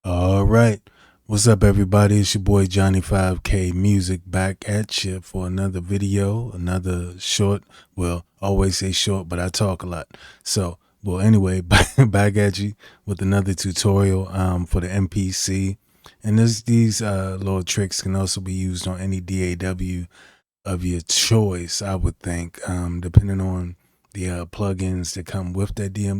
All right. What's up, everybody? It's your boy Johnny 5K Music back at you for another video, another short. Well, always say short, but I talk a lot. So, well, anyway, back at you with another tutorial for the MPC. And these little tricks can also be used on any DAW of your choice, I would think, depending on the plugins that come with that DAW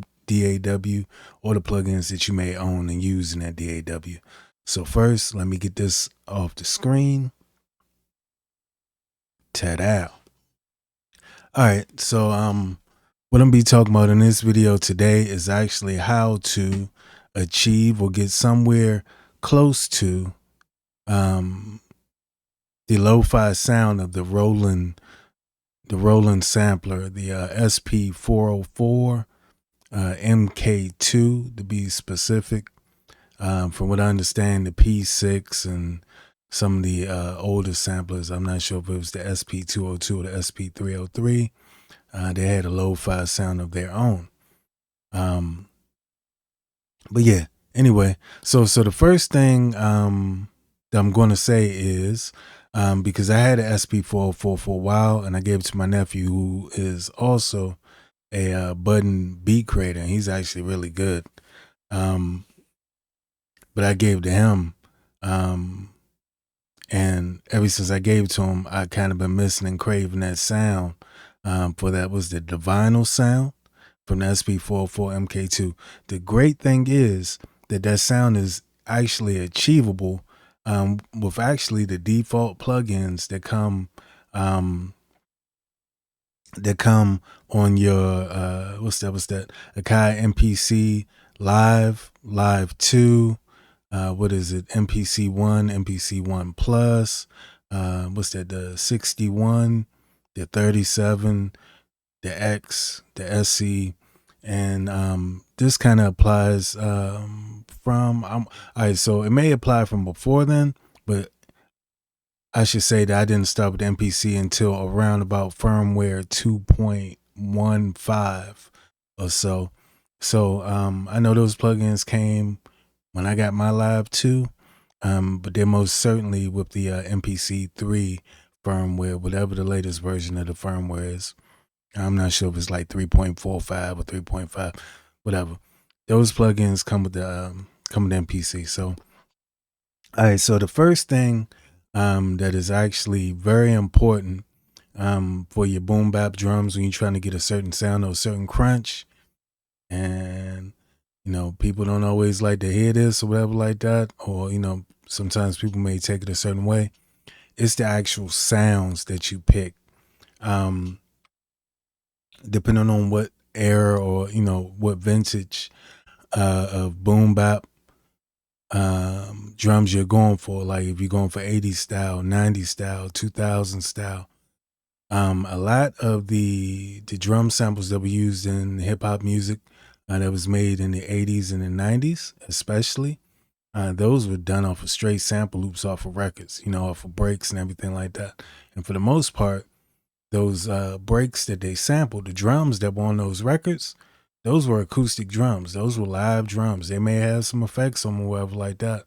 or the plugins that you may own and use in that DAW. So first, let me get this off the screen. Ta-da. All right, so what I'm gonna be talking about in this video today is actually how to achieve or get somewhere close to the lo-fi sound of the Roland sampler, the SP404 MK2 to be specific. From what I understand, the P6 and some of the older samplers, I'm not sure if it was the SP202 or the SP303, they had a lo-fi sound of their own. But yeah, anyway, so the first thing that I'm going to say is, because I had an SP404 for a while and I gave it to my nephew, who is also a budding beat creator, and he's actually really good. But I gave it to him, and ever since I gave it to him, I kind of been missing and craving that sound. For that was the vinyl sound from the SP404 MK2. The great thing is that sound is actually achievable with actually the default plugins that come on your what's that Akai MPC Live 2, what is it, MPC1 Plus, what's that, the 61, the 37, the X, the SC, and this kind of applies from all right, so it may apply from before then, but I should say that I didn't start with MPC until around about firmware 2.15 or so. So I know those plugins came when I got my Live 2, but they're most certainly with the MPC 3 firmware, whatever the latest version of the firmware is. I'm not sure if it's like 3.45 or 3.5, whatever. Those plugins come with the MPC. So, all right. So the first thing that is actually very important for your BoomBap drums when you're trying to get a certain sound or a certain crunch, and people don't always like to hear this or whatever like that, or sometimes people may take it a certain way. It's the actual sounds that you pick. Depending on what era or what vintage of BoomBap drums you're going for. Like if you're going for 80s style, 90s style, 2000 style, a lot of the drum samples that were used in hip hop music that was made in the 80s and the 90s, especially, those were done off of straight sample loops off of records, off of breaks and everything like that. And for the most part, those breaks that they sampled, the drums that were on those records, those were acoustic drums. Those were live drums. They may have some effects on them or whatever like that,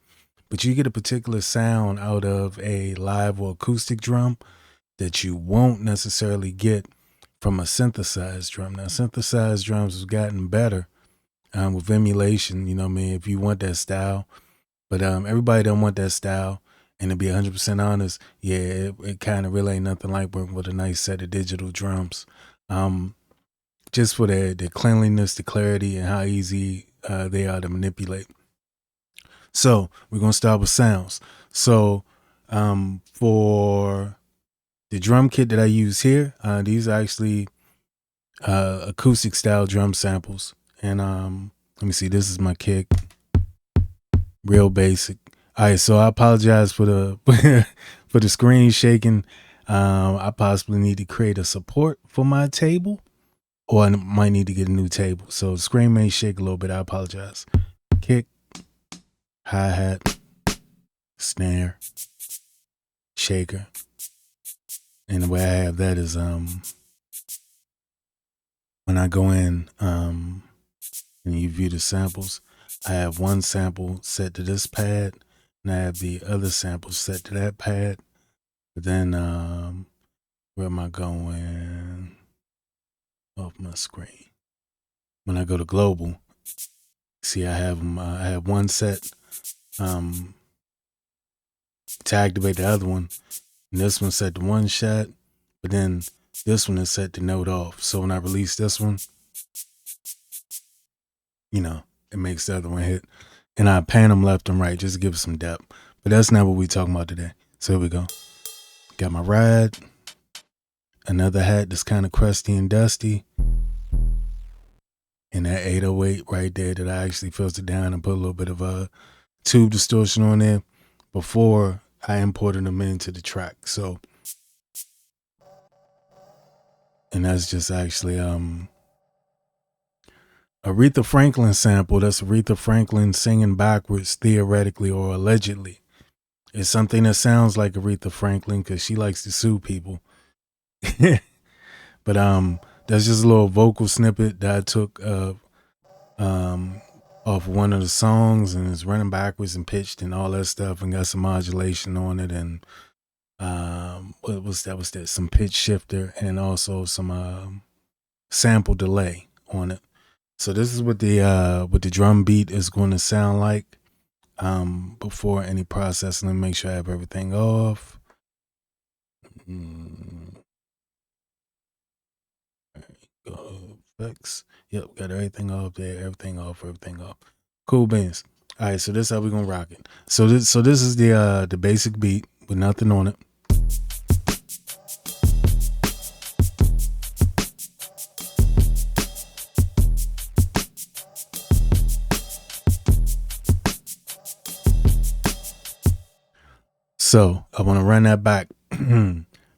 but you get a particular sound out of a live or acoustic drum that you won't necessarily get from a synthesized drum. Now, synthesized drums have gotten better with emulation, if you want that style. But everybody don't want that style. And to be 100% honest, yeah, it kind of really ain't nothing like working with a nice set of digital drums. Just for the cleanliness, the clarity, and how easy they are to manipulate. So we're going to start with sounds. So for the drum kit that I use here, these are actually acoustic style drum samples. And let me see, this is my kick. Real basic. All right, so I apologize for the for the screen shaking. I possibly need to create a support for my table, or I might need to get a new table. So the screen may shake a little bit. I apologize. Kick, hi-hat, snare, shaker. And the way I have that is when I go in and you view the samples, I have one sample set to this pad, and I have the other sample set to that pad. But then, where am I going? Off my screen. When I go to global, see, I have them. I have one set to activate the other one, and this one's set to one shot, but then this one is set to note off. So when I release this one, you know, it makes the other one hit. And I pan them left and right just to give it some depth. But that's not what we're talking about today. So here we go. Got my ride. Another hat that's kind of crusty and dusty. And that 808 right there that I actually filtered down and put a little bit of a tube distortion on there before I imported them into the track. So, and that's just actually Aretha Franklin sample. That's Aretha Franklin singing backwards, theoretically or allegedly. It's something that sounds like Aretha Franklin because she likes to sue people. But that's just a little vocal snippet that I took off one of the songs, and it's running backwards and pitched and all that stuff, and got some modulation on it, and what was that? Was that some pitch shifter and also some sample delay on it. So this is what the drum beat is going to sound like before any processing. Let me make sure I have everything off. Effects. Yep, got everything off there, everything off. Cool beans. All right, so this is how we're gonna rock it. So this is the basic beat with nothing on it. So I want to run that back.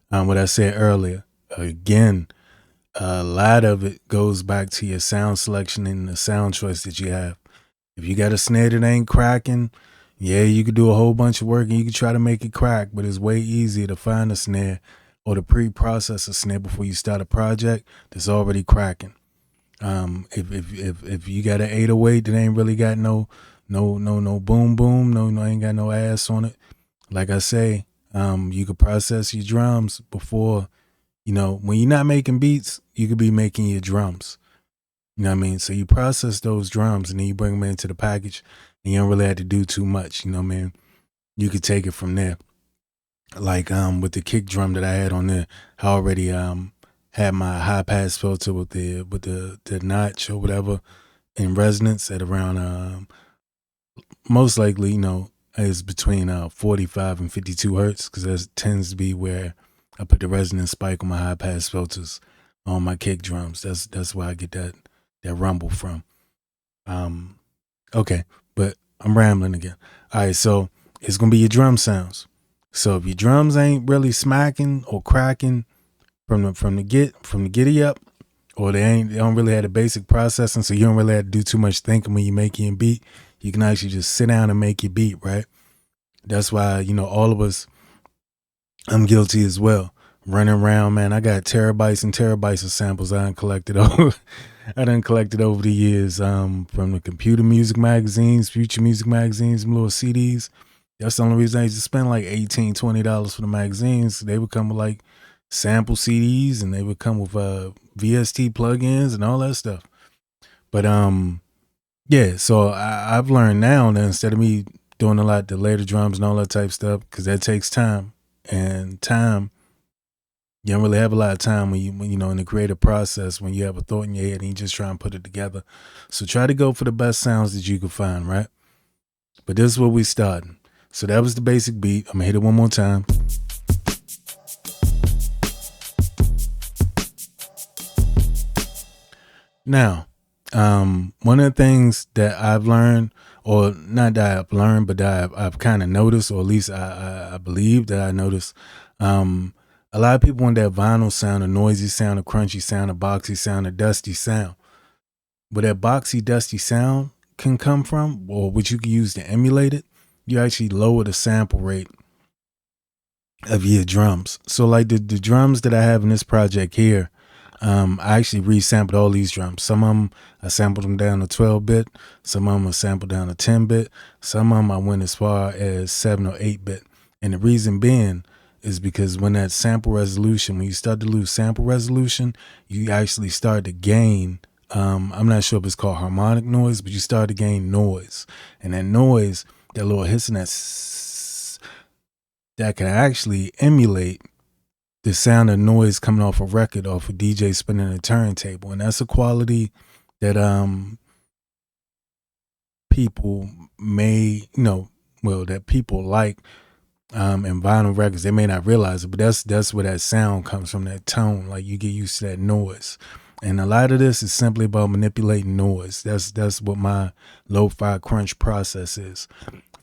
What I said earlier. Again, a lot of it goes back to your sound selection and the sound choice that you have. If you got a snare that ain't cracking, yeah, you could do a whole bunch of work and you could try to make it crack, but it's way easier to find a snare or to pre-process a snare before you start a project that's already cracking. If you got an 808 that ain't really got no boom boom, no ain't got no ass on it, like I say, you could process your drums before, when you're not making beats, you could be making your drums. You know what I mean? So you process those drums and then you bring them into the package and you don't really have to do too much. You know what I mean? You could take it from there. Like with the kick drum that I had on there, I already had my high pass filter with the notch or whatever in resonance at around most likely, is between 45 and 52 hertz, because that tends to be where I put the resonance spike on my high pass filters on my kick drums. That's where I get that rumble from. Okay, but I'm rambling again. All right, so it's gonna be your drum sounds. So if your drums ain't really smacking or cracking from the giddy up, or they don't really have the basic processing, so you don't really have to do too much thinking when you're making your beat. You can actually just sit down and make your beat, right? That's why, all of us, I'm guilty as well. Running around, man, I got terabytes and terabytes of samples I done collected over the years, from the computer music magazines, future music magazines, little CDs. That's the only reason I used to spend like $18, $20 for the magazines. They would come with like sample CDs, and they would come with VST plugins and all that stuff. But yeah, so I've learned now that instead of me doing a lot of the later drums and all that type of stuff, because that takes time, and time, you don't really have a lot of time when you in the creative process, when you have a thought in your head and you just try and put it together. So try to go for the best sounds that you can find, right? But this is where we starting. So that was the basic beat. I'm gonna hit it one more time. Now, one of the things that I've learned, or not that I've learned, but that I've kind of noticed, or at least I believe that I noticed, a lot of people want that vinyl sound, a noisy sound, a crunchy sound, a boxy sound, a dusty sound. Where that boxy, dusty sound can come from, or what you can use to emulate it, you actually lower the sample rate of your drums. So like the drums that I have in this project here, I actually resampled all these drums. Some of them, I sampled them down to 12-bit. Some of them I sampled down to 10-bit. Some of them I went as far as 7 or 8-bit. And the reason being is because when that sample resolution, when you start to lose sample resolution, you actually start to gain, I'm not sure if it's called harmonic noise, but you start to gain noise. And that noise, that little hissing, that can actually emulate the sound of noise coming off a record, off a DJ spinning a turntable. And that's a quality that people may, that people like in vinyl records. They may not realize it, but that's where that sound comes from, that tone. Like, you get used to that noise. And a lot of this is simply about manipulating noise. That's what my lo-fi crunch process is.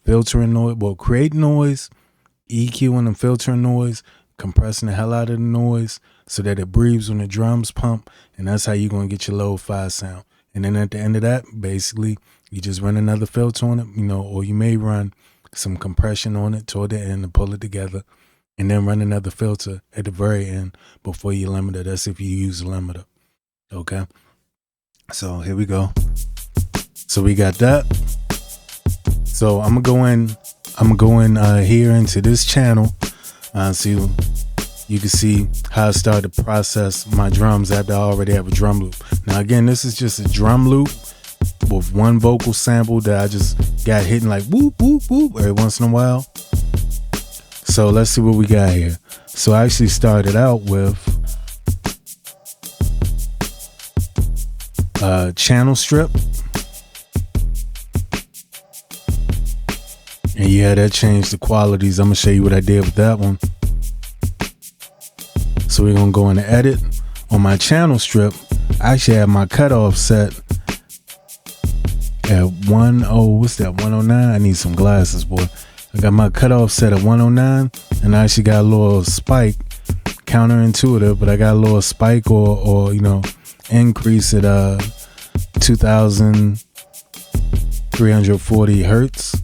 Filtering noise, create noise, EQing and filtering noise, compressing the hell out of the noise so that it breathes when the drums pump, and that's how you're going to get your lo-fi sound. And then at the end of that, basically, you just run another filter on it, or you may run some compression on it toward the end to pull it together, and then run another filter at the very end before you limit it. That's if you use a limiter. Okay? So here we go. So we got that. So I'm going to go in here into this channel. So you can see how I started to process my drums after I already have a drum loop. Now again, this is just a drum loop with one vocal sample that I just got hitting like whoop, whoop, whoop every once in a while. So let's see what we got here. So I actually started out with a channel strip. And yeah, that changed the qualities. I'm going to show you what I did with that one. So we're going to go into edit. On my channel strip, I actually have my cutoff set at 109. I need some glasses, boy. I got my cutoff set at 109, and I actually got a little spike, counterintuitive, but I got a little spike or increase at 2,340 hertz.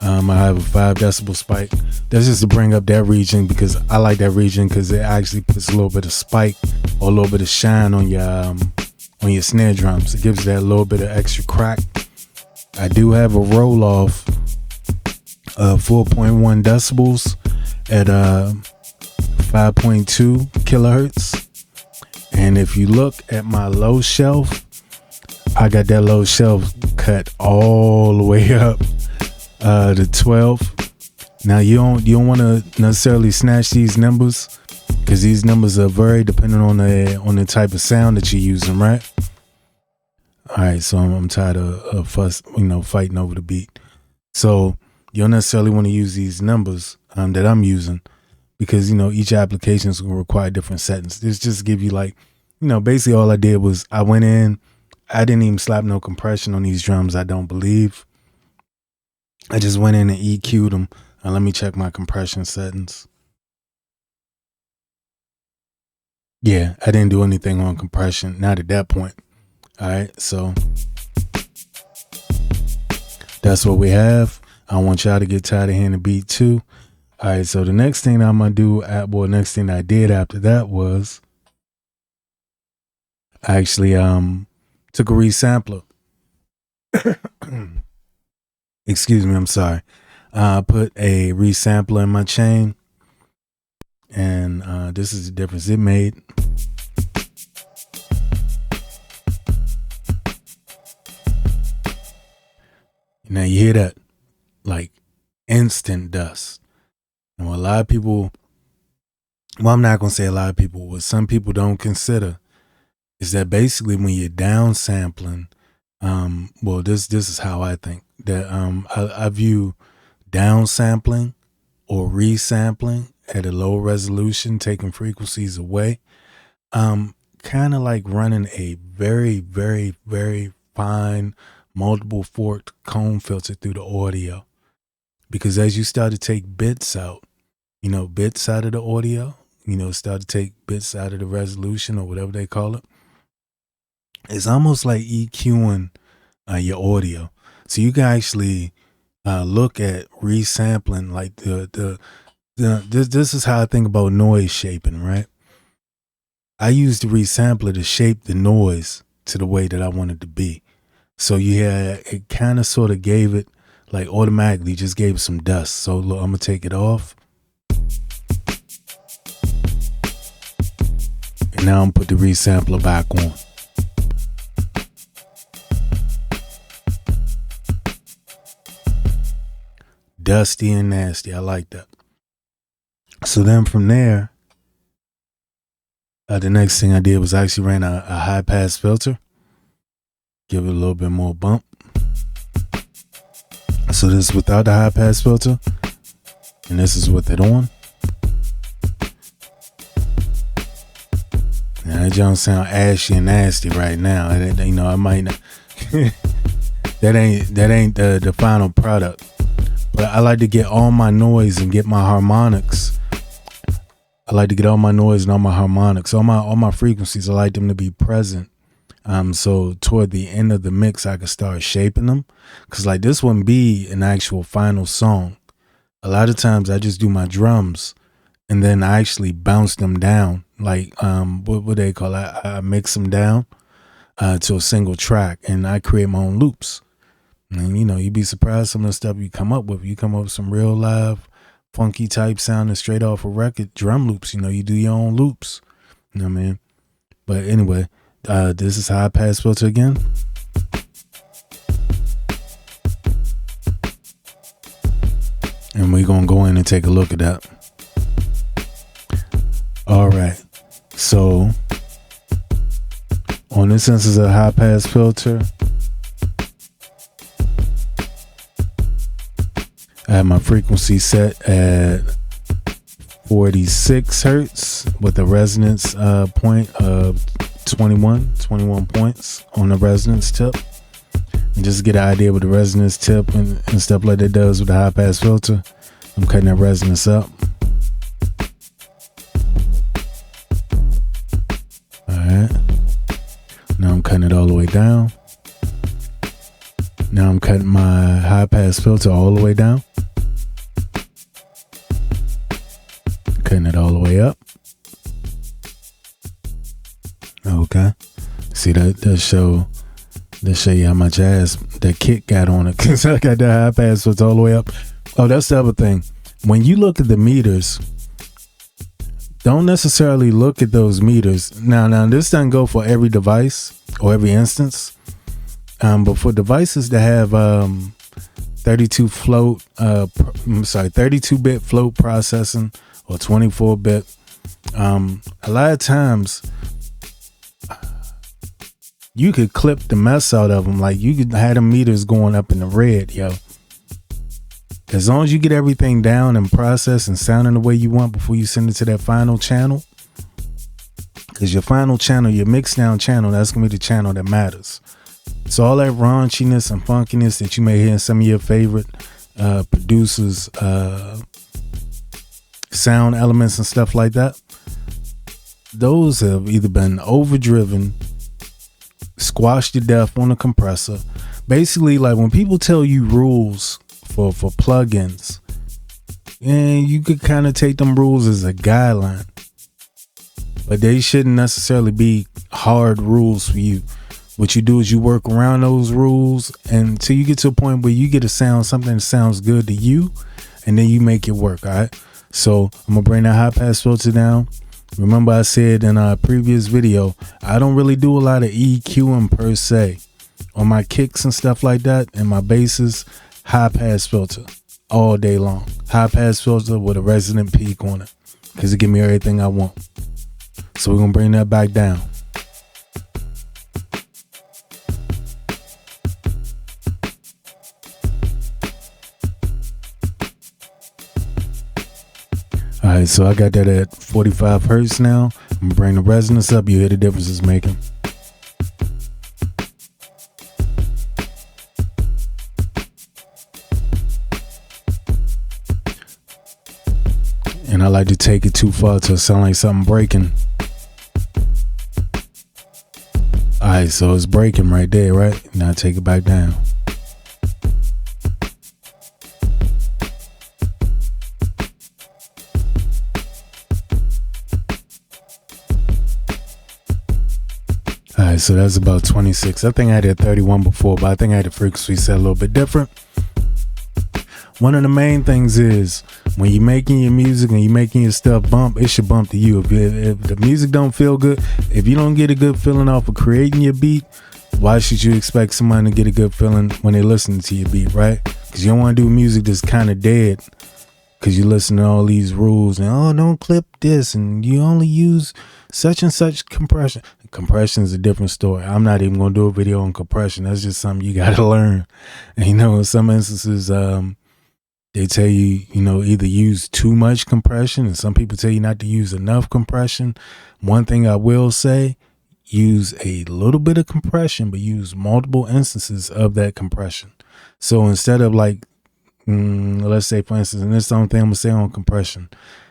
I have a 5 decibel spike. That's just to bring up that region, because I like that region because it actually puts a little bit of spike or a little bit of shine on your snare drums. It gives that little bit of extra crack. I do have a roll off of 4.1 decibels at 5.2 kilohertz. And if you look at my low shelf, I got that low shelf cut all the way up to 12. Now you don't want to necessarily snatch these numbers, because these numbers are very dependent on the type of sound that you're using, right? All right, so I'm tired of fighting over the beat. So you don't necessarily want to use these numbers that I'm using, because each application is going to require different settings. This just give you basically all I did was I went in, I didn't even slap no compression on these drums, I don't believe. I just went in and EQ'd them. Let me check my compression settings. Yeah, I didn't do anything on compression, not at that point. All right, so that's what we have. I don't want y'all to get tired of hearing the beat too. All right, so the next thing I'm gonna do, next thing I did after that was I actually took a resampler. Excuse me, I'm sorry. I put a resampler in my chain, and this is the difference it made. Now you hear that, like instant dust. And what a lot of people, well, I'm not gonna say a lot of people, what some people don't consider is that basically when you're downsampling, this is how I think that I view downsampling or resampling at a low resolution, taking frequencies away, kind of like running a very, very, very fine multiple forked comb filter through the audio. Because as you start to take bits out, bits out of the audio, start to take bits out of the resolution or whatever they call it, it's almost like EQing your audio. So you can actually look at resampling, like this is how I think about noise shaping, right? I used the resampler to shape the noise to the way that I wanted to be. So yeah, it kind of sort of gave it like automatically just gave it some dust. So look, I'm gonna take it off. And now I'm put the resampler back on. Dusty and nasty. I like that. So then from there, the next thing I did was I actually ran a high pass filter. Give it a little bit more bump. So this is without the high pass filter. And this is with it on. Now that don't sound ashy and nasty right now. You know, I might not. that ain't the final product. But I like to get all my noise and get my harmonics. I like to get all my noise and all my harmonics, all my frequencies. I like them to be present. So toward the end of the mix, I could start shaping them. Cause like this wouldn't be an actual final song. A lot of times I just do my drums and then I actually bounce them down. Like, what they call it? I mix them down, to a single track and I create my own loops. And you know, you'd be surprised some of the stuff you come up with. You come up with some real live, funky type sounding straight off a record drum loops. You know, you do your own loops. You know what I mean? But anyway, this is high pass filter again. And we're gonna go in and take a look at that. All right. So on this instance of high pass filter, I have my frequency set at 46 hertz with a resonance point of 21 points on the resonance tip. And just to get an idea what the resonance tip and stuff like that does with the high pass filter, I'm cutting that resonance up. All right. Now I'm cutting it all the way down. Now I'm cutting my high pass filter all the way down. Cutting it all the way up. Okay. See that show you how much ass that kick got on it. Cause I got that high pass filter all the way up. Oh, that's the other thing. When you look at the meters, don't necessarily look at those meters. Now this doesn't go for every device or every instance. But for devices that have 32-bit float processing or 24-bit, a lot of times you could clip the mess out of them. Like you could have the meters going up in the red, yo. As long as you get everything down and processed and sounding the way you want before you send it to that final channel, because your final channel, your mix down channel, that's gonna be the channel that matters. So all that raunchiness and funkiness that you may hear in some of your favorite producers, sound elements and stuff like that, those have either been overdriven, squashed to death on a compressor. Basically, like when people tell you rules for plugins, and you could kind of take them rules as a guideline, but they shouldn't necessarily be hard rules for you. What you do is you work around those rules until you get to a point where you get a sound, something that sounds good to you, and then you make it work. All right. So I'm gonna bring that high pass filter down. Remember I said in our previous video, I don't really do a lot of EQing per se. On my kicks and stuff like that and my basses, high pass filter all day long. High pass filter with a resonant peak on it because it give me everything I want. So we're gonna bring that back down. All right, so I got that at 45 hertz now. I'm gonna bring the resonance up. You hear the difference it's making. And I like to take it too far to sound like something breaking. All right, so it's breaking right there, right? Now take it back down. right, so that's about 26. I think I had 31 before, but I think I had the frequency set a little bit different. One of the main things is when you're making your music and you're making your stuff bump, it should bump to you. If the music don't feel good, if you don't get a good feeling off of creating your beat, why should you expect someone to get a good feeling when they listen to your beat, right? Because you don't want to do music that's kind of dead because you listen to all these rules and, oh, don't clip this and you only use such and such compression. Compression is a different story. I'm not even going to do a video on compression. That's just something you got to learn. And, in some instances, they tell you, either use too much compression, and some people tell you not to use enough compression. One thing I will say, use a little bit of compression, but use multiple instances of that compression. So instead of let's say, for instance, and this is the only thing I'm going to say on compression,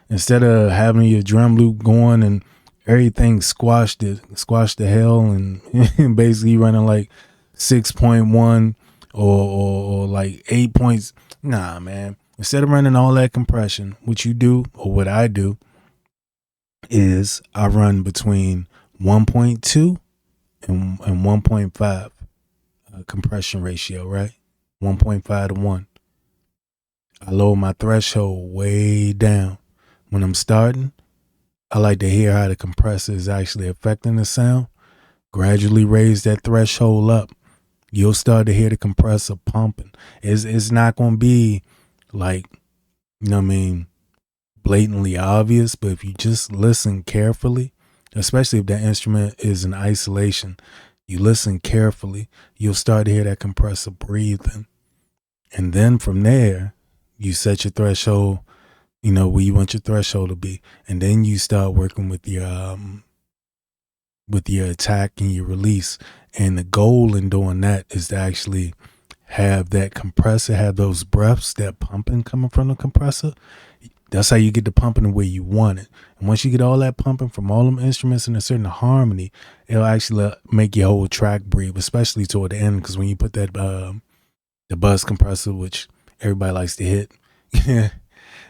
instead of having your drum loop going and everything squashed to hell and basically running like 6.1 or like 8 points. Nah, man. Instead of running all that compression, what you do, or what I do, is I run between 1.2 and 1.5 compression ratio, right? 1.5 to 1. I lower my threshold way down. When I'm starting, I like to hear how the compressor is actually affecting the sound. Gradually raise that threshold up. You'll start to hear the compressor pumping. It's not going to be like, blatantly obvious, but if you just listen carefully, especially if that instrument is in isolation, you listen carefully, you'll start to hear that compressor breathing. And then from there, you set your threshold, where you want your threshold to be. And then you start working with your attack and your release. And the goal in doing that is to actually have that compressor, have those breaths, that pumping coming from the compressor. That's how you get the pumping the way you want it. And once you get all that pumping from all them instruments in a certain harmony, it'll actually make your whole track breathe, especially toward the end. Because when you put that the bus compressor, which everybody likes to hit,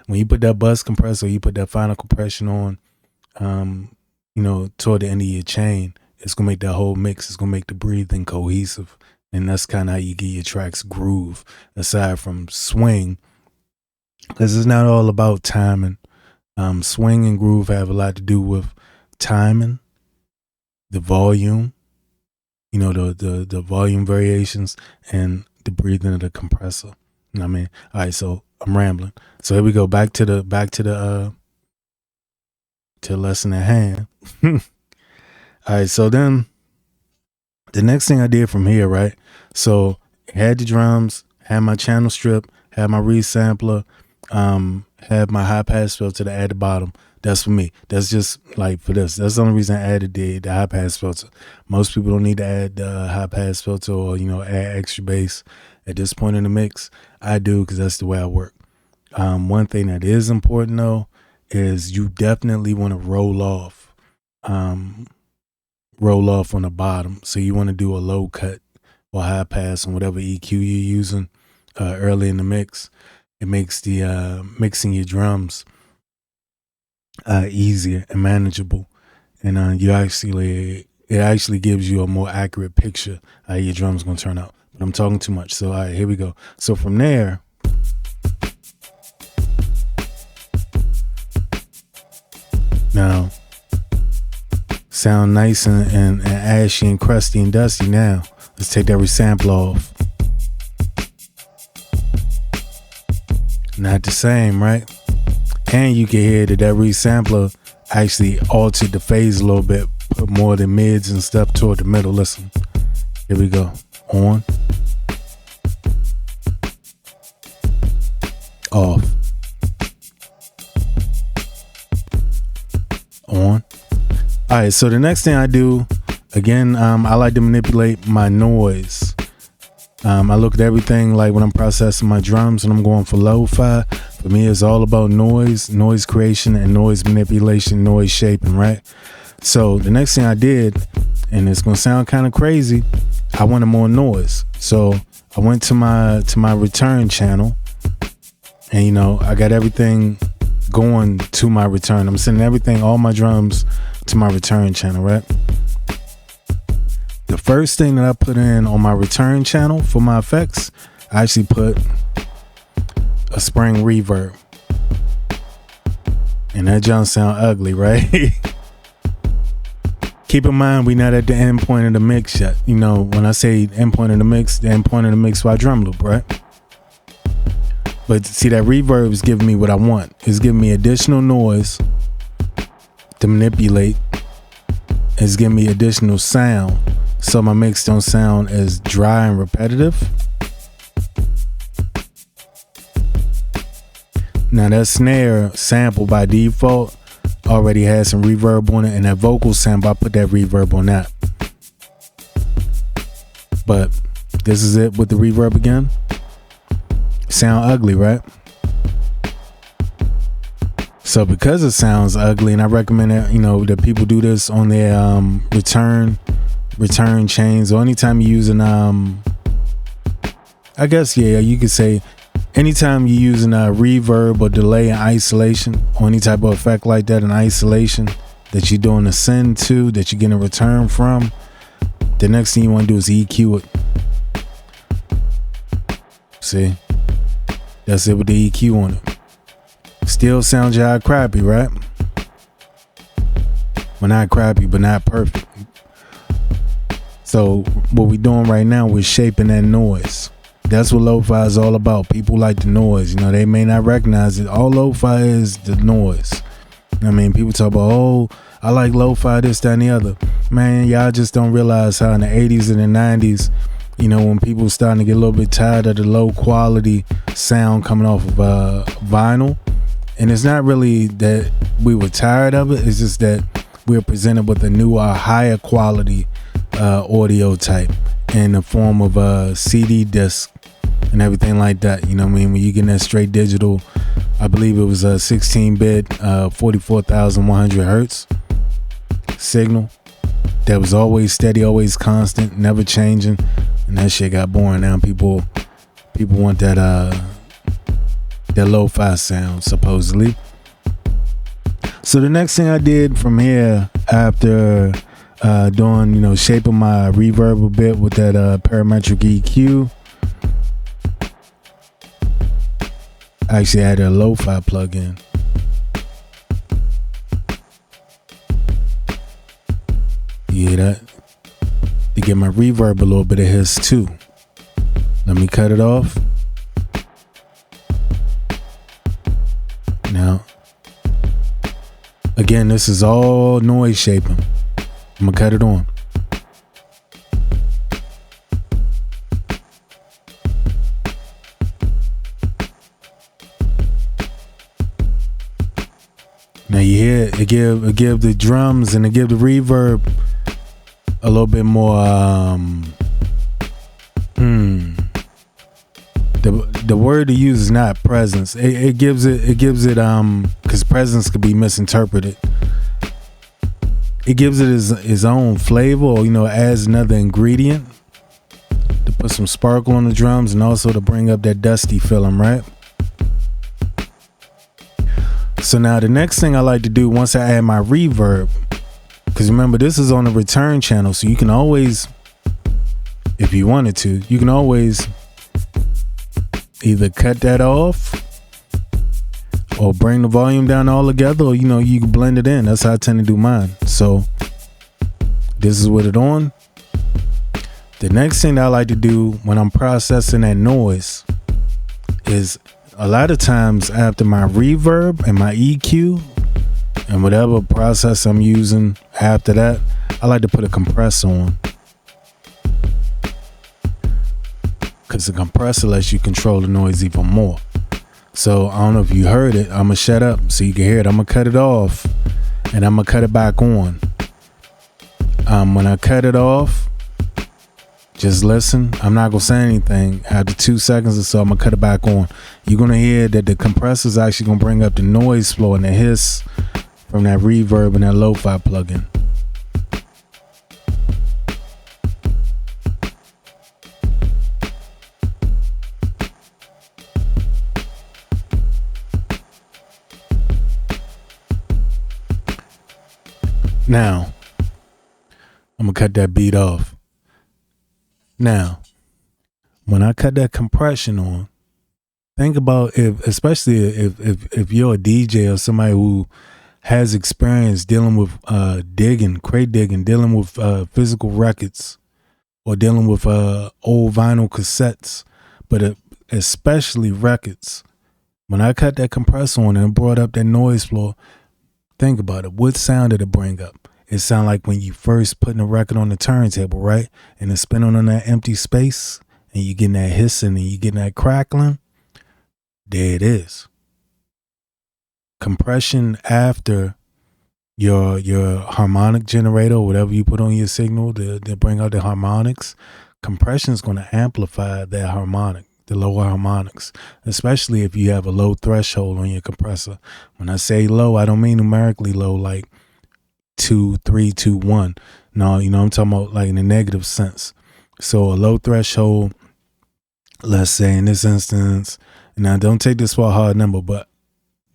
when you put that bus compressor, you put that final compression on, toward the end of your chain, it's gonna make that whole mix. It's gonna make the breathing cohesive, and that's kind of how you get your tracks groove. Aside from swing. Because it's not all about timing. Swing and groove have a lot to do with timing, the volume, the volume variations, and the breathing of the compressor. You know what I mean? All right, so I'm rambling. So here we go. Back to the lesson at hand. All right, so then the next thing I did from here, right? So had the drums, had my channel strip, had my resampler, have my high pass filter to add the bottom. That's for me. That's just like for this. That's the only reason I added the high pass filter. Most people don't need to add the high pass filter or add extra bass at this point in the mix. I do because that's the way I work. One thing that is important though is you definitely want to roll off on the bottom. So you want to do a low cut or high pass on whatever EQ you're using early in the mix. It makes the mixing your drums easier and manageable, and it actually gives you a more accurate picture how your drums gonna turn out. But I'm talking too much, so all right, here we go. So from there, now sound nice and ashy and crusty and dusty. Now let's take that resample off. Not the same, right? And you can hear that resampler actually altered the phase a little bit, put more of the mids and stuff toward the middle. Listen, here we go. On, off, on. All right, so the next thing I do, again, I like to manipulate my noise. I look at everything like when I'm processing my drums and I'm going for lo-fi. For me, it's all about noise creation, and noise manipulation, noise shaping, right? So the next thing I did, and it's gonna sound kind of crazy, I wanted more noise. So I went to my return channel, and I got everything going to my return. I'm sending everything, all my drums, to my return channel, right? first thing that I put in on my return channel for my effects, I actually put a spring reverb. And that junk sound ugly, right? Keep in mind, we're not at the end point of the mix yet. You know, when I say end point of the mix, the end point of the mix by drum loop, right? But see, that reverb is giving me what I want. It's giving me additional noise to manipulate. It's giving me additional sound, so my mix don't sound as dry and repetitive. Now that snare sample by default already has some reverb on it, and that vocal sample, I put that reverb on that. But this is it with the reverb again. Sound ugly, right? So because it sounds ugly, and I recommend that, you know, that people do this on their return chains, or anytime you're using I guess, yeah, you could say anytime you're using a reverb or delay and isolation, or any type of effect like that in isolation that you're doing a send to, that you're getting a return from, the next thing you want to do is EQ it. See? That's it with the EQ on it. Still sounds y'all crappy, right? Well, not crappy, but not perfect. So what we're doing right now, we're shaping that noise. That's what lo-fi is all about. People like the noise. You know, they may not recognize it. All lo-fi is the noise. I mean, people talk about, oh, I like lo-fi, this, that, and the other. Man, y'all just don't realize how in the 80s and the 90s, you know, when people starting to get a little bit tired of the low quality sound coming off of vinyl. And it's not really that we were tired of it. It's just that we're presented with a newer, higher quality audio type in the form of a CD disc and everything like that. You know what I mean? When you get that straight digital, I believe it was a 16-bit, 44,100 hertz signal that was always steady, always constant, never changing. And that shit got boring now. People want that lo-fi sound, supposedly. So the next thing I did from here, after doing, you know, shaping my reverb a bit with that parametric EQ, I actually added a lo-fi plugin. Yeah, that to get my reverb a little bit of hiss too. Let me cut it off. Now, again, this is all noise shaping. I'm gonna cut it on. Now you hear it give the drums and it give the reverb a little bit more the word to use is not presence. It gives it because presence could be misinterpreted. It gives it its own flavor, or, you know, adds another ingredient to put some sparkle on the drums and also to bring up that dusty feeling, right? So now the next thing I like to do once I add my reverb, because remember, this is on the return channel, so you can always, if you wanted to, you can always either cut that off or bring the volume down all together, or, you know, you can blend it in. That's how I tend to do mine. So this is with it on. The next thing that I like to do when I'm processing that noise is, a lot of times after my reverb and my EQ and whatever process I'm using after that, I like to put a compressor on. Because the compressor lets you control the noise even more. So I don't know if you heard it. I'm going to shut up so you can hear it. I'm going to cut it off and I'm going to cut it back on. When I cut it off, just listen. I'm not going to say anything. After 2 seconds or so, I'm going to cut it back on. You're going to hear that the compressor is actually going to bring up the noise floor and the hiss from that reverb and that lo-fi plugin. Now, I'm going to cut that beat off. Now, when I cut that compression on, think about especially if you're a DJ or somebody who has experience dealing with crate digging, dealing with physical records, or dealing with old vinyl cassettes, but especially records. When I cut that compressor on and brought up that noise floor, think about it. What sound did it bring up? It sounded like when you first putting a record on the turntable, right? And it's spinning on that empty space, and you getting that hissing and you getting that crackling. There it is. Compression after your harmonic generator, or whatever you put on your signal to bring out the harmonics. Compression is going to amplify that harmonic, the lower harmonics, especially if you have a low threshold on your compressor. When I say low, I don't mean numerically low, like 2, 3, 2, 1. No, I'm talking about like in a negative sense. So a low threshold, let's say in this instance, now don't take this for a hard number, but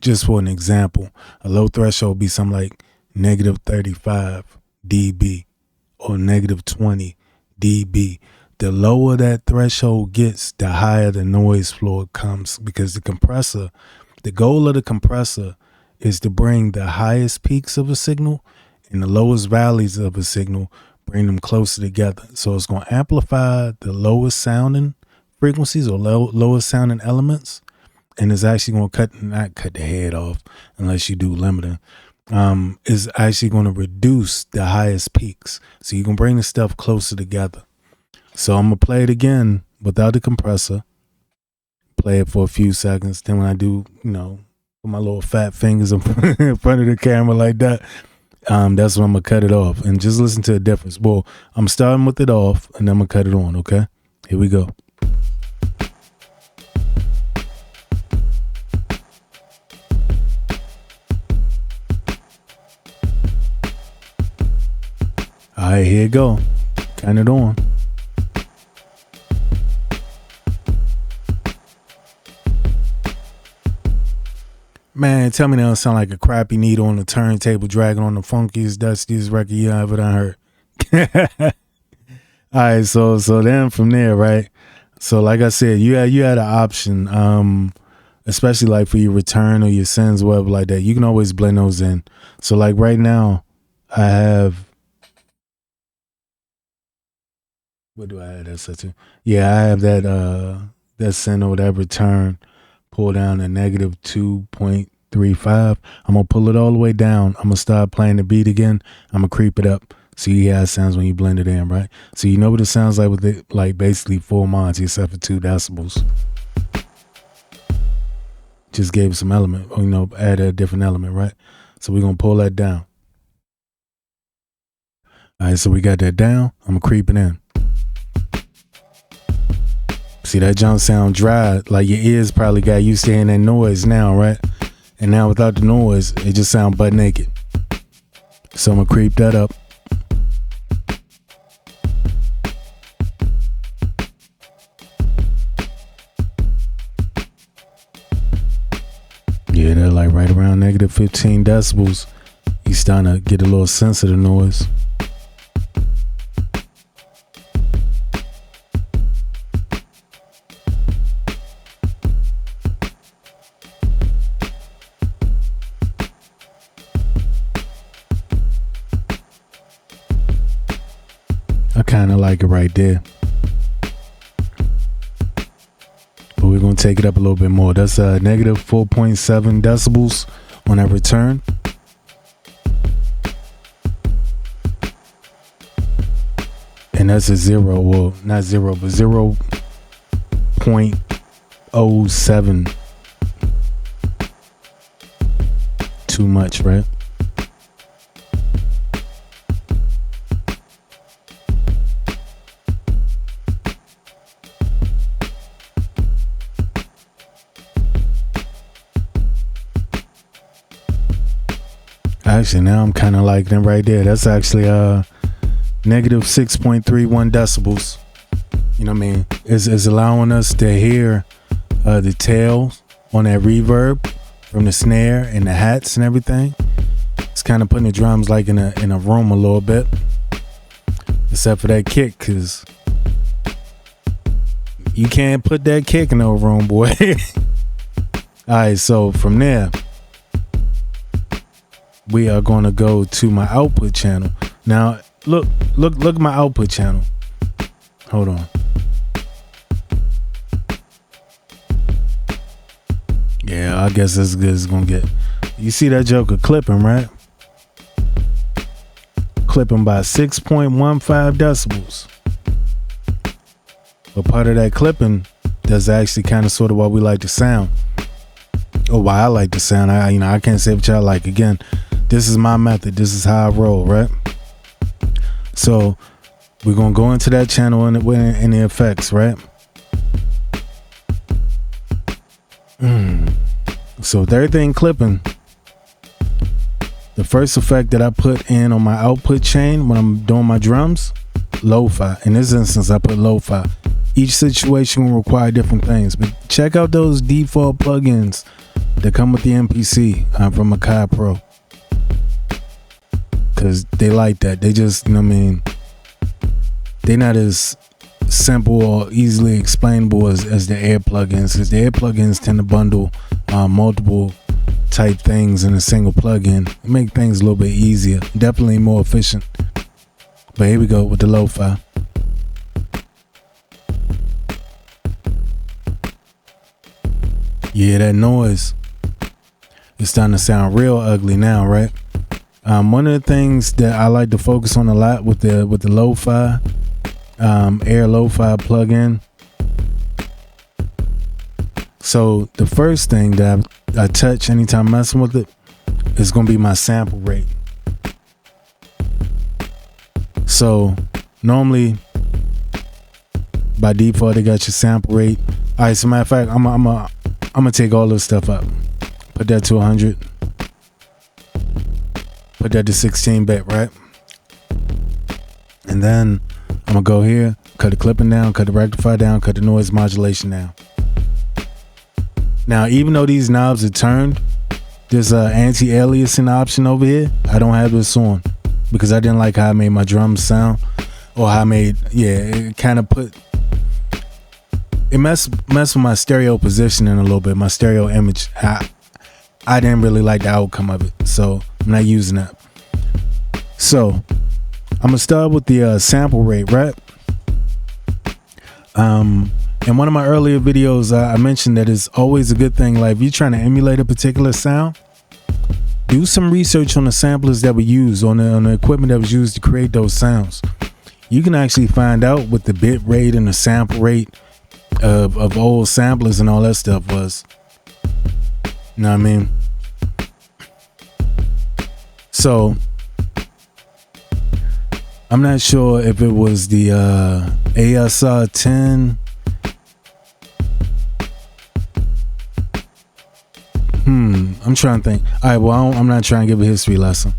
just for an example, a low threshold would be something like negative 35 dB or negative 20 dB. The lower that threshold gets, the higher the noise floor comes, because the goal of the compressor is to bring the highest peaks of a signal and the lowest valleys of a signal, bring them closer together. So it's going to amplify the lowest sounding frequencies or lowest sounding elements, and it's actually going to not cut the head off unless you do limiting. Is actually going to reduce the highest peaks. So you can bring the stuff closer together. So I'm going to play it again without the compressor. Play it for a few seconds. Then when I do, put my little fat fingers in front of the camera like that, that's when I'm going to cut it off. And just listen to the difference. Well, I'm starting with it off, and then I'm going to cut it on, okay? Here we go. All right, here you go. Turn it on. Man, tell me that don't sound like a crappy needle on the turntable dragging on the funkiest, dustiest record you ever done heard. All right, so then from there, right? So like I said, you had an option, especially like for your return or your sends, whatever like that. You can always blend those in. So like right now, I have. What do I have that set to? Yeah, I have that send or that return pull down to negative 2.35. I'm gonna pull it all the way down. I'm gonna start playing the beat again. I'm gonna creep it up. So you hear how it sounds when you blend it in, right? So you know what it sounds like with it, like basically full Monty except for 2 decibels. Just gave it some element, or add a different element, right? So we're gonna pull that down. All right, so we got that down. I'm gonna creep it in. See, that jump sound dry, like your ears probably got used to hearing that noise now, right? And now without the noise, it just sounds butt naked. So I'm gonna creep that up. Yeah, they're like right around negative 15 decibels. You starting to get a little sense of the noise. I kind of like it right there. But we're going to take it up a little bit more. That's negative 4.7 decibels on that return. And that's a 0, well, not 0, but 0.07. Too much, right? Actually, now I'm kind of liking it right there. That's actually negative 6.31 decibels. You know what I mean? It's allowing us to hear the tail on that reverb from the snare and the hats and everything. It's kind of putting the drums like in a room a little bit, except for that kick, because You can't put that kick in no room, boy. All right, so from there, we are going to go to my output channel. Now, look at my output channel. Hold on. Yeah, I guess that's as good as it's going to get. You see that joker clipping, right? Clipping by 6.15 decibels. But part of that clipping, that's actually kind of sort of why we like to sound. Or why I like to sound. I can't say what y'all like. Again, this is my method. This is how I roll, right? So we're going to go into that channel in the effects, right? So with everything clipping, the first effect that I put in on my output chain when I'm doing my drums, Lo-Fi. In this instance, I put Lo-Fi. Each situation will require different things, but check out those default plugins that come with the MPC from Akai Pro, because they like that. They just, they're not as simple or easily explainable as the air plugins, because the air plugins tend to bundle multiple type things in a single plugin. Make things a little bit easier, definitely more efficient. But here we go with the Lo-Fi. Yeah, that noise is starting to sound real ugly now, right? One of the things that I like to focus on a lot with the Lo-Fi, Air Lo-Fi plugin. So the first thing that I touch anytime I'm messing with it is going to be my sample rate. So normally by default they got your sample rate. All right, so matter of fact, I'm gonna take all this stuff up, put that to 100, put that to 16-bit, right? And then I'm gonna go here, cut the clipping down, cut the rectifier down, cut the noise modulation down. Now, even though these knobs are turned, there's an anti-aliasing option over here. I don't have this on because I didn't like how I made my drums sound, or how I made, it kind of put, it messed with my stereo positioning a little bit, my stereo image. I didn't really like the outcome of it, so I'm not using that. So I'm gonna start with the sample rate, right? In one of my earlier videos, I mentioned that it's always a good thing, like if you're trying to emulate a particular sound, do some research on the samplers that were used, on the equipment that was used to create those sounds. You can actually find out what the bit rate and the sample rate of old samplers and all that stuff was. You know what I mean? So I'm not sure if it was the ASR 10. I'm trying to think. All right, well, I'm not trying to give a history lesson.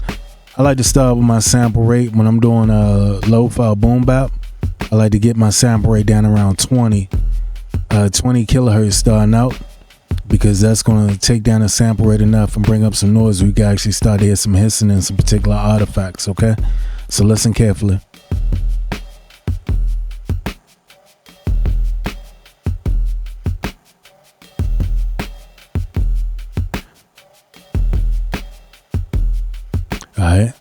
I like to start with my sample rate when I'm doing Lo-Fi BoomBap. I like to get my sample rate down around 20 kilohertz starting out, because that's going to take down the sample rate enough and bring up some noise. We can actually start to hear some hissing and some particular artifacts, okay? So listen carefully. Alright,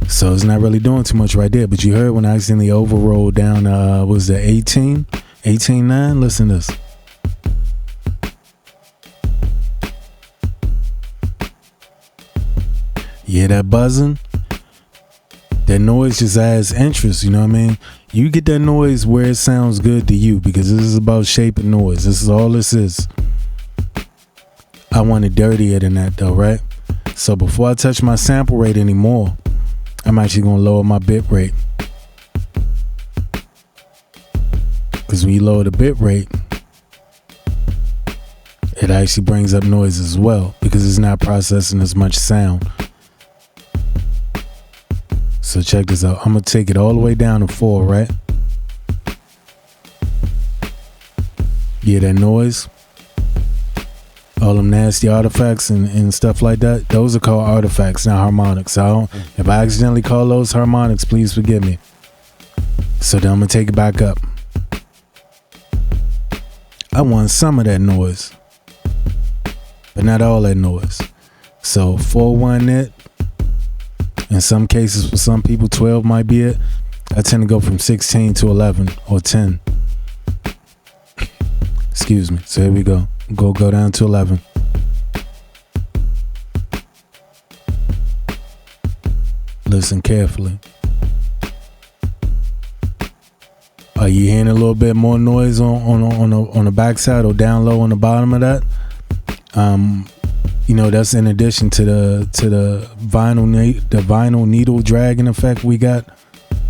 so it's not really doing too much right there, but you heard when I accidentally overrolled down, was the 18.9? Listen to this. Yeah, that buzzing, that noise just adds interest, you know what I mean? You get that noise where it sounds good to you, because this is about shaping noise. This is all this is. I want it dirtier than that though, right? So before I touch my sample rate anymore, I'm actually going to lower my bit rate. Because when you lower the bit rate, it actually brings up noise as well, because it's not processing as much sound. So check this out. I'm going to take it all the way down to 4, right? Yeah, that noise. All them nasty artifacts and stuff like that, those are called artifacts, not harmonics. If I accidentally call those harmonics, please forgive me. So then I'm going to take it back up. I want some of that noise, but not all that noise. So 4-1 it. In some cases, for some people, 12 might be it. I tend to go from 16 to 11 or 10. Excuse me. So here we go. Go down to 11. Listen carefully. Are you hearing a little bit more noise on the backside or down low on the bottom of that? That's in addition to the vinyl needle dragging effect we got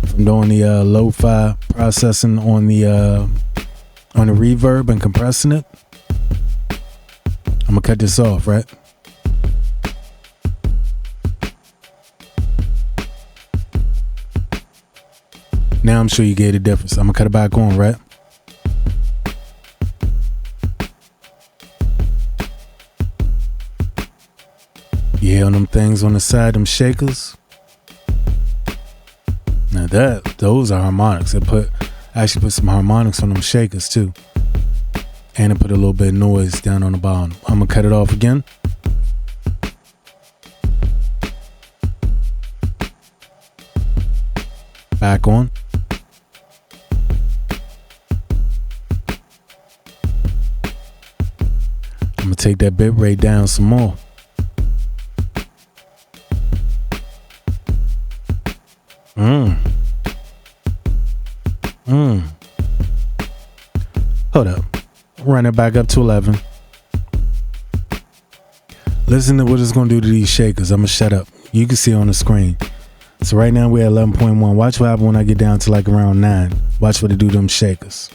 from doing the Lofi processing on the reverb and compressing it. I'm gonna cut this off, right? Now I'm sure you get the difference. I'm gonna cut it back on, right? You hear them things on the side, them shakers? Now those are harmonics. I actually put some harmonics on them shakers too. And I put a little bit of noise down on the bottom. I'm gonna cut it off again. Back on. I'm gonna take that bit rate down some more. Hold up. Run it back up to 11. Listen to what it's going to do to these shakers. I'm going to shut up. You can see on the screen. So right now we're at 11.1. Watch what happens when I get down to like around 9. Watch what it do to them shakers.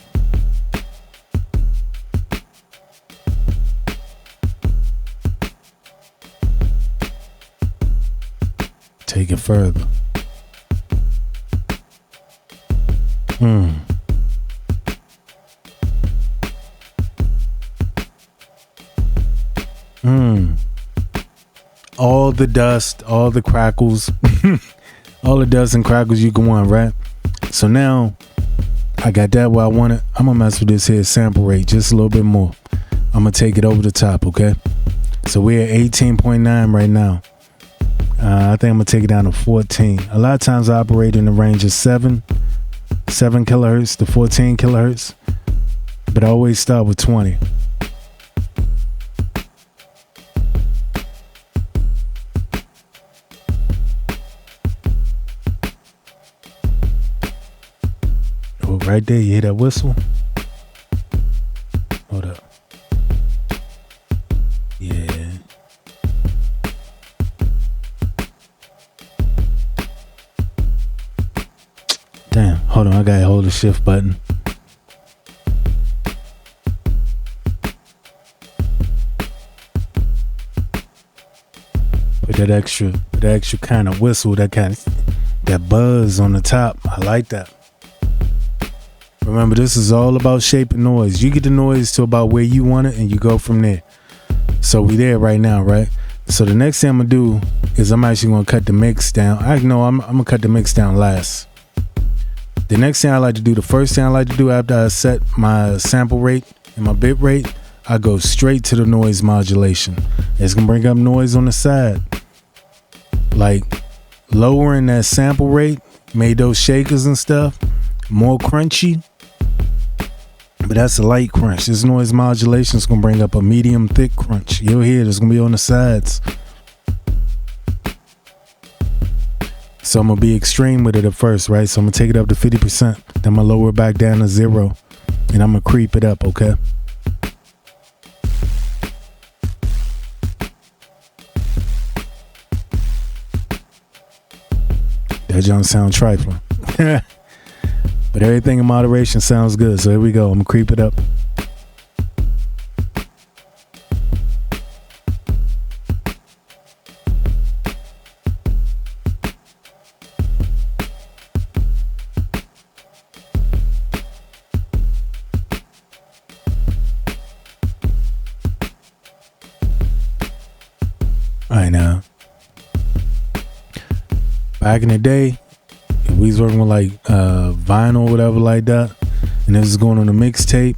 Take it further. All the dust, all the crackles, all the dust and crackles you can want, right? So now I got that where I want it. I'm gonna mess with this here sample rate just a little bit more. I'm gonna take it over the top, okay? So we're at 18.9 right now. I think I'm gonna take it down to 14. A lot of times I operate in the range of 7 kilohertz to 14 kilohertz, but I always start with 20. Oh, right there, you hear that whistle? Hold up. Yeah. Damn, hold on, I gotta hold the shift button. Put that extra kind of whistle, that buzz on the top. I like that. Remember, this is all about shaping noise. You get the noise to about where you want it and you go from there. So we there right now, right? So the next thing I'm gonna do is I'm actually gonna cut the mix down. I'm gonna cut the mix down last. The next thing I like to do, the first thing I like to do after I set my sample rate and my bit rate, I go straight to the noise modulation. It's gonna bring up noise on the side. Like lowering that sample rate made those shakers and stuff more crunchy. But that's a light crunch. This noise modulation is gonna bring up a medium thick crunch. You'll hear it, it's gonna be on the sides. So I'm gonna be extreme with it at first, right? So I'm gonna take it up to 50%. Then I'm gonna lower it back down to 0. And I'm gonna creep it up, okay? That don't sound trifling. But everything in moderation sounds good. So here we go. I'm gonna creep it up. All right, now. Back in the day, we was working with like vinyl or whatever like that, and this is going on a mixtape.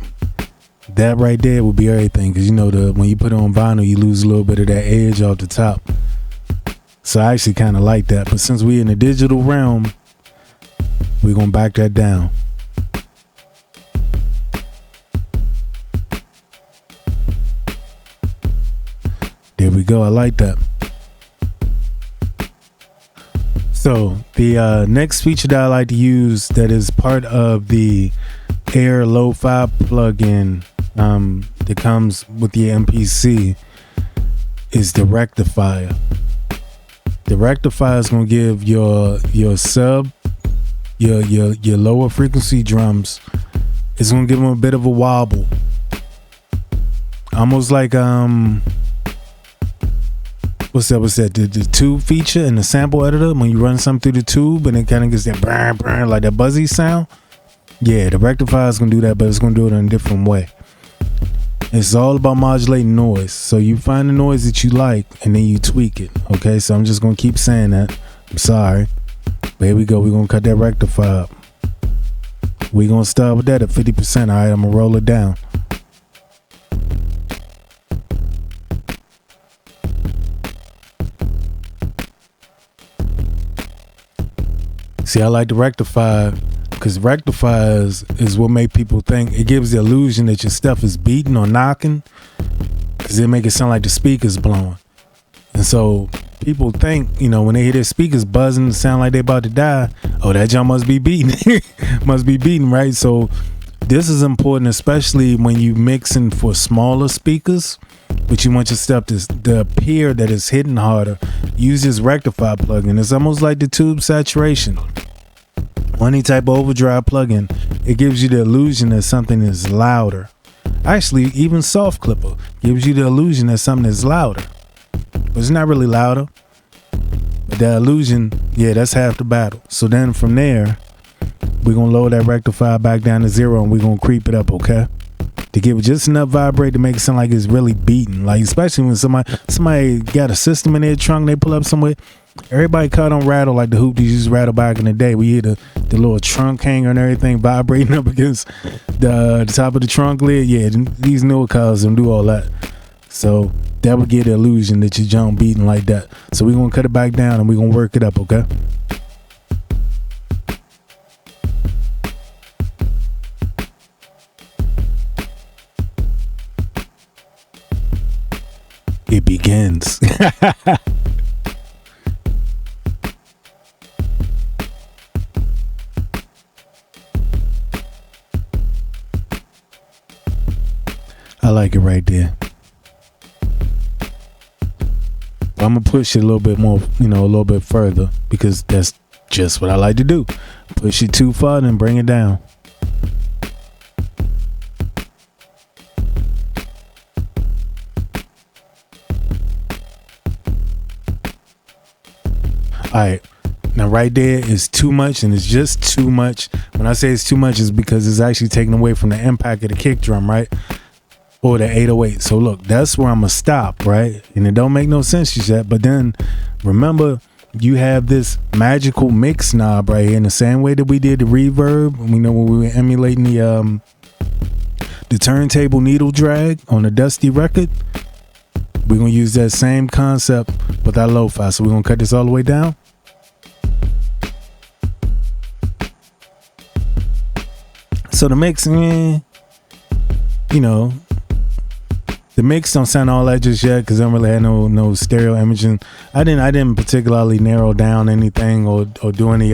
That right there will be everything, because you know when you put it on vinyl, you lose a little bit of that edge off the top. So I actually kind of like that. But since we in the digital realm, we're gonna back that down. There we go. I like that. So the next feature that I like to use that is part of the Air Lofi plugin that comes with the MPC is the rectifier. The rectifier is gonna give your sub, your lower frequency drums, it's gonna give them a bit of a wobble, almost like what's that? The tube feature in the sample editor, when you run something through the tube and it kind of gets that brr, brr, like that buzzy sound. Yeah, the rectifier is gonna do that, but it's gonna do it in a different way. It's all about modulating noise. So you find the noise that you like and then you tweak it. Okay, so I'm just gonna keep saying that. I'm sorry. But here we go. We're gonna cut that rectifier up. We're gonna start with that at 50%. All right, I'm gonna roll it down. See, I like the rectifier because rectifiers is what make people think. It gives the illusion that your stuff is beating or knocking, because it make it sound like the speaker's blowing. And so people think, when they hear their speakers buzzing and sound like they about to die, oh, that jump must be beating. Must be beating, right? So this is important, especially when you mixing for smaller speakers, but you want your stuff to appear that it's hitting harder. Use this rectifier plugin. It's almost like the tube saturation. Any type of overdrive plugin, it gives you the illusion that something is louder. Actually, even Soft Clipper gives you the illusion that something is louder, but it's not really louder. But that illusion, yeah, that's half the battle. So then from there, we're gonna lower that rectifier back down to 0 and we're gonna creep it up, okay? To give it just enough vibrate to make it sound like it's really beating. Like, especially when somebody got a system in their trunk, they pull up somewhere. Everybody caught on rattle like the hoop you used to rattle back in the day. We hear the little trunk hanger and everything vibrating up against the top of the trunk lid. Yeah, these newer cars don't do all that. So that would give the illusion that your jump beating like that. So we're gonna cut it back down and we're gonna work it up, okay? It begins. I like it right there. I'm gonna push it a little bit more, a little bit further, because that's just what I like to do. Push it too far and bring it down. All right, now right there is too much, and it's just too much. When I say it's too much, it's because it's actually taken away from the impact of the kick drum, right? Or the 808. So look, that's where I'm gonna stop, right? And it don't make no sense just yet. But then remember, you have this magical mix knob right here, in the same way that we did the reverb. We know when we were emulating the turntable needle drag on a Dusty record. We're gonna use that same concept with our lo-fi. So we're gonna cut this all the way down. So the mix, the mix don't sound all that just yet, because I don't really have no stereo imaging. I didn't particularly narrow down anything or do any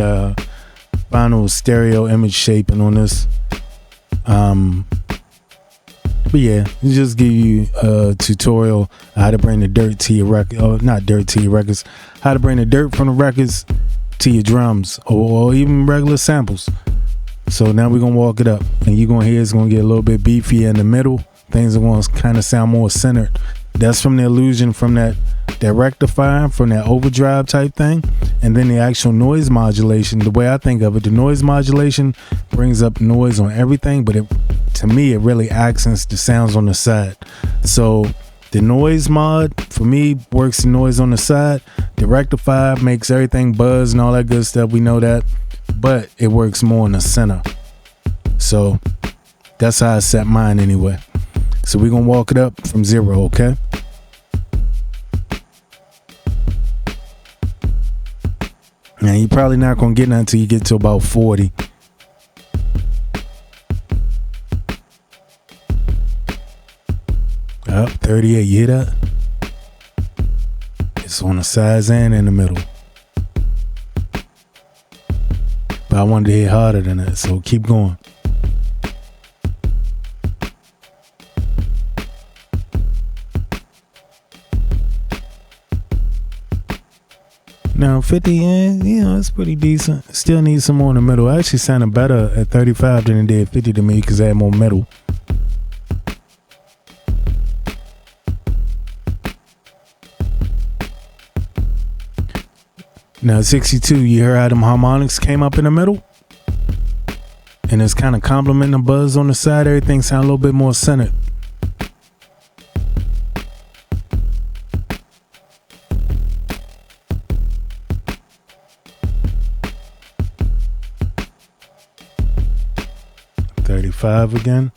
final stereo image shaping on this. But yeah, it just give you a tutorial on how to bring the dirt to your record, or not dirt to your records, how to bring the dirt from the records to your drums, or even regular samples. So now we're gonna walk it up, and you're gonna hear it's gonna get a little bit beefier in the middle. Things are gonna kind of sound more centered. That's from the illusion from that rectifier, from that overdrive type thing. And then the actual noise modulation, the way I think of it, the noise modulation brings up noise on everything, but to me, it really accents the sounds on the side. So the noise mod, for me, works the noise on the side. The rectifier makes everything buzz and all that good stuff. We know that. But it works more in the center. So that's how I set mine anyway. So we're going to walk it up from 0, okay? Now, you're probably not going to get nothing until you get to about 40. Up 38, you hear that? It's on the sides and in the middle. But I wanted to hit harder than that, so keep going. Now 50, it's pretty decent. Still need some more in the middle. It actually sounded better at 35 than it did 50 to me because I had more middle. Now 62, you hear how them harmonics came up in the middle? And it's kind of complementing the buzz on the side. Everything sounds a little bit more centered. Again,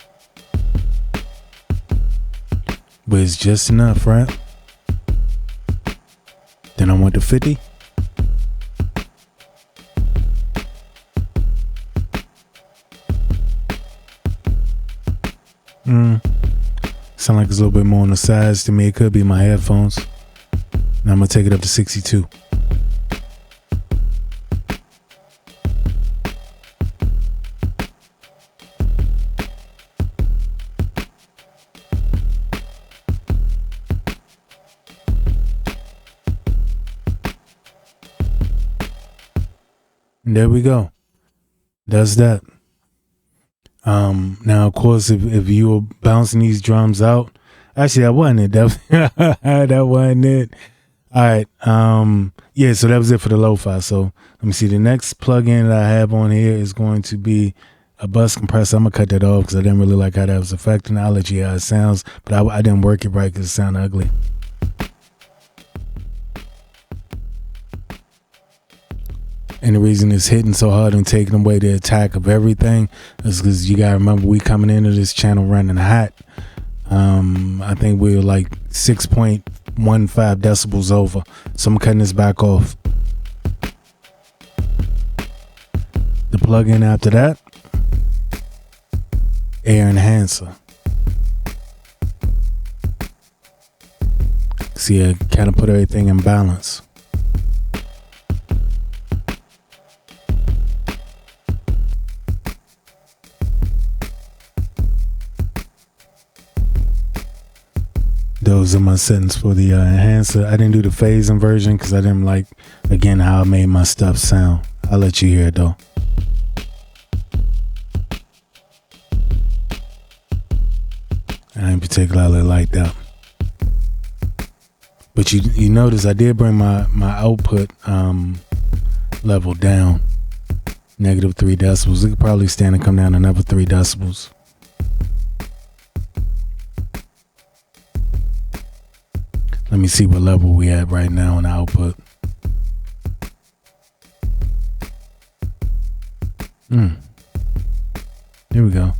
but it's just enough, right? Then I went to 50. Sound like it's a little bit more on the sides to me. It could be my headphones. Now I'm gonna take it up to 62. There we go. That's that. Now of course if you were bouncing these drums out, actually that wasn't it. That wasn't it. All right. Yeah, so that was it for the lo-fi. So let me see. The next plugin that I have on here is going to be a bus compressor. I'm gonna cut that off because I didn't really like how that was affecting. I'll let you hear how it sounds, but I didn't work it right because it sounded ugly. And the reason it's hitting so hard and taking away the attack of everything is because you gotta remember we coming into this channel running hot. I think we were like 6.15 decibels over. So I'm cutting this back off. The plug-in after that, air enhancer. See, I kind of put everything in balance. Those are my settings for the enhancer. I didn't do the phase inversion because I didn't like, again, how I made my stuff sound. I'll let you hear it though. I ain't particularly like that. But you notice I did bring my output level down. -3 decibels. It could probably stand and come down another 3 decibels. Let me see what level we at right now in output. Here we go.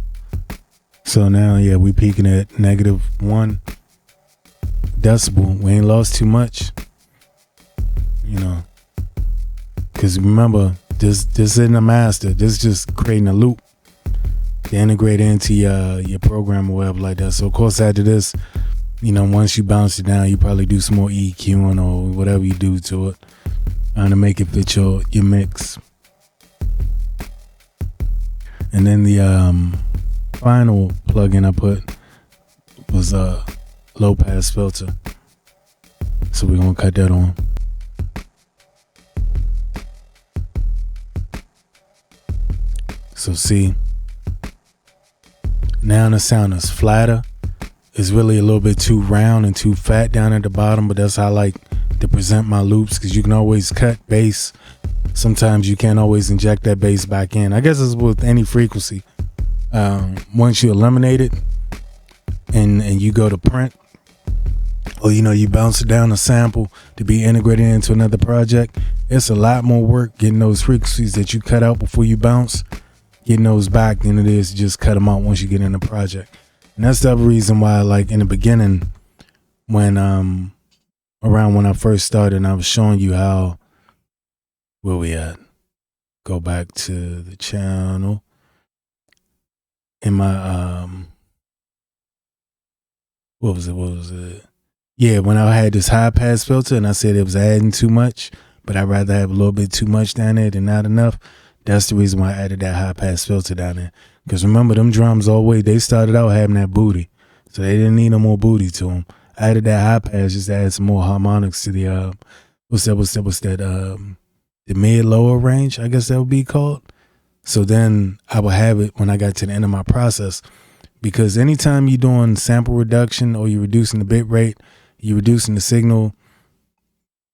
So now, yeah, we peaking at -1 decibel. We ain't lost too much, you know, because remember, this isn't a master. This is just creating a loop to integrate into your program or whatever like that. So of course after this, you know, once you bounce it down, you probably do some more EQing or whatever you do to it to make it fit your mix. And then the final plugin I put was a low pass filter. So we're gonna cut that on. So see, now the sound is flatter. It's really a little bit too round and too fat down at the bottom, but that's how I like to present my loops because you can always cut bass. Sometimes you can't always inject that bass back in. I guess it's with any frequency. Once you eliminate it and you go to print, or you bounce it down a sample to be integrated into another project, it's a lot more work getting those frequencies that you cut out before you bounce, getting those back than it is to just cut them out once you get in the project. And that's the other reason why, like in the beginning, when around when I first started, and I was showing you how, where we at? Go back to the channel. In my what was it? Yeah, when I had this high pass filter and I said it was adding too much, but I'd rather have a little bit too much down there than not enough. That's the reason why I added that high pass filter down there. Because remember, them drums always, they started out having that booty. So they didn't need no more booty to them. I added that high pass just to add some more harmonics to the, the mid lower range, I guess that would be called. So then I would have it when I got to the end of my process. Because anytime you're doing sample reduction or you're reducing the bit rate, you're reducing the signal,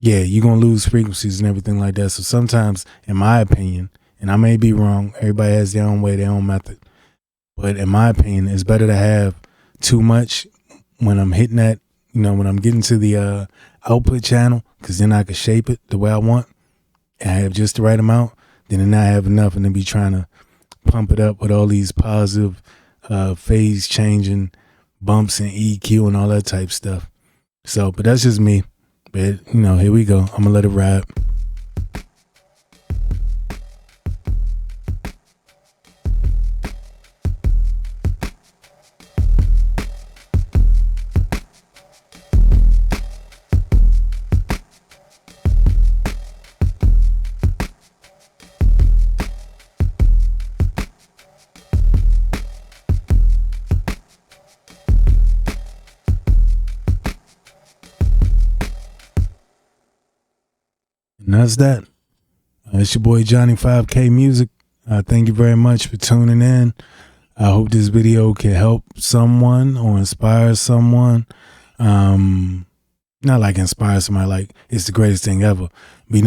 yeah, you're going to lose frequencies and everything like that. So sometimes, in my opinion, and I may be wrong, everybody has their own way, their own method. But in my opinion, it's better to have too much when I'm hitting that, when I'm getting to the output channel, because then I can shape it the way I want and I have just the right amount, than to not have enough and then be trying to pump it up with all these positive phase changing bumps and EQ and all that type stuff. So, but that's just me. But, here we go. I'm going to let it ride. And that's that. It's your boy Johnny 5K Music. Thank you very much for tuning in. I hope this video can help someone or inspire someone. Not like inspire somebody like it's the greatest thing ever. But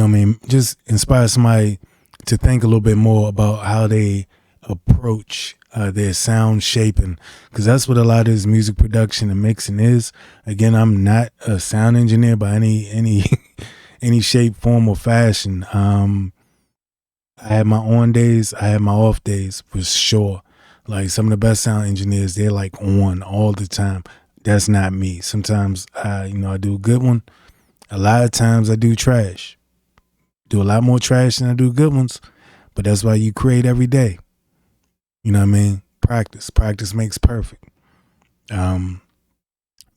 just inspire somebody to think a little bit more about how they approach their sound shaping. Because that's what a lot of this music production and mixing is. Again, I'm not a sound engineer by any any shape, form, or fashion. I have my on days, I have my off days for sure. Like some of the best sound engineers, they're like on all the time. That's not me. Sometimes I do a good one. A lot of times I do trash. Do a lot more trash than I do good ones. But that's why you create every day. You know what I mean? Practice makes perfect. But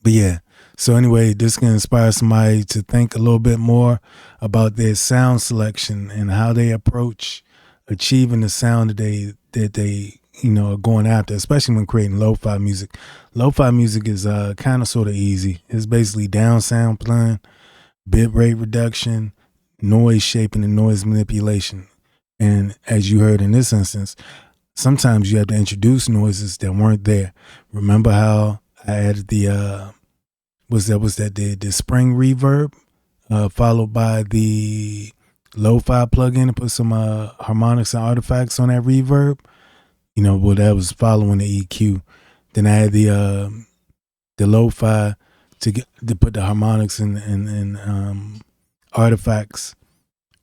yeah. So anyway, this can inspire somebody to think a little bit more about their sound selection and how they approach achieving the sound that they are going after, especially when creating lo-fi music. Lo-fi music is kind of sort of easy. It's basically down sampling, bit rate reduction, noise shaping, and noise manipulation. And as you heard in this instance, sometimes you have to introduce noises that weren't there. Remember how I added the the spring reverb, followed by the lo-fi plugin and put some harmonics and artifacts on that reverb. That was following the EQ. Then I had the lo-fi to put the harmonics and artifacts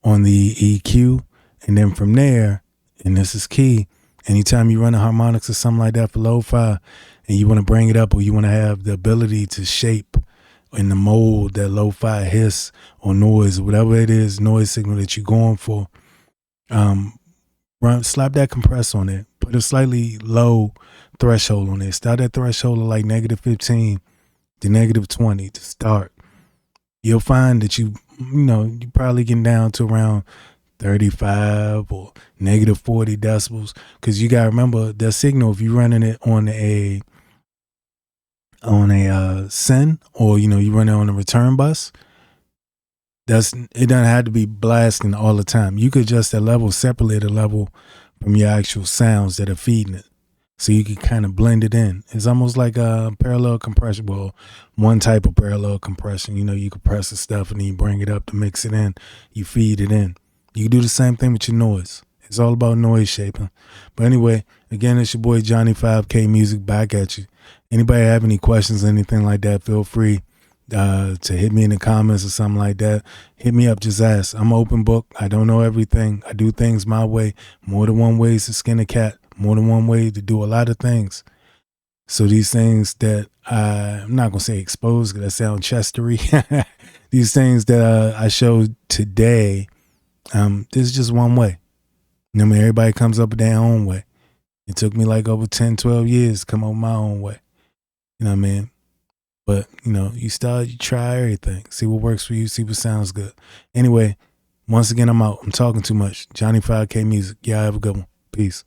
on the EQ, and then from there, and this is key, anytime you run a harmonics or something like that for lo-fi, and you want to bring it up or you want to have the ability to shape in the mold that lo-fi hiss or noise, whatever it is, noise signal that you're going for, slap that compress on it. Put a slightly low threshold on it. Start that threshold at like -15 to -20 to start. You'll find that you probably getting down to around 35 or -40 decibels. Because you got to remember the signal, if you're running it on a send, or you run it on a return bus, it doesn't have to be blasting all the time. You could adjust that level, separate the level from your actual sounds that are feeding it, so you can kind of blend it in. It's almost like a parallel compression. Well, one type of parallel compression. You compress the stuff and then you bring it up to mix it in. You feed it in. You can do the same thing with your noise. It's all about noise shaping. But anyway, again, it's your boy Johnny 5K Music back at you. Anybody have any questions or anything like that, feel free to hit me in the comments or something like that. Hit me up, just ask. I'm an open book. I don't know everything. I do things my way. More than one way to skin a cat. More than one way to do a lot of things. So these things that I'm not gonna say exposed because that sounds chestery. These things that I showed today, there's just one way. You know what I mean? Everybody comes up with their own way. It took me like over 10, 12 years to come up with my own way. You know what I mean? But, you know, you start, you try everything. See what works for you, see what sounds good. Anyway, once again, I'm out. I'm talking too much. Johnny 5K Music. Y'all have a good one. Peace.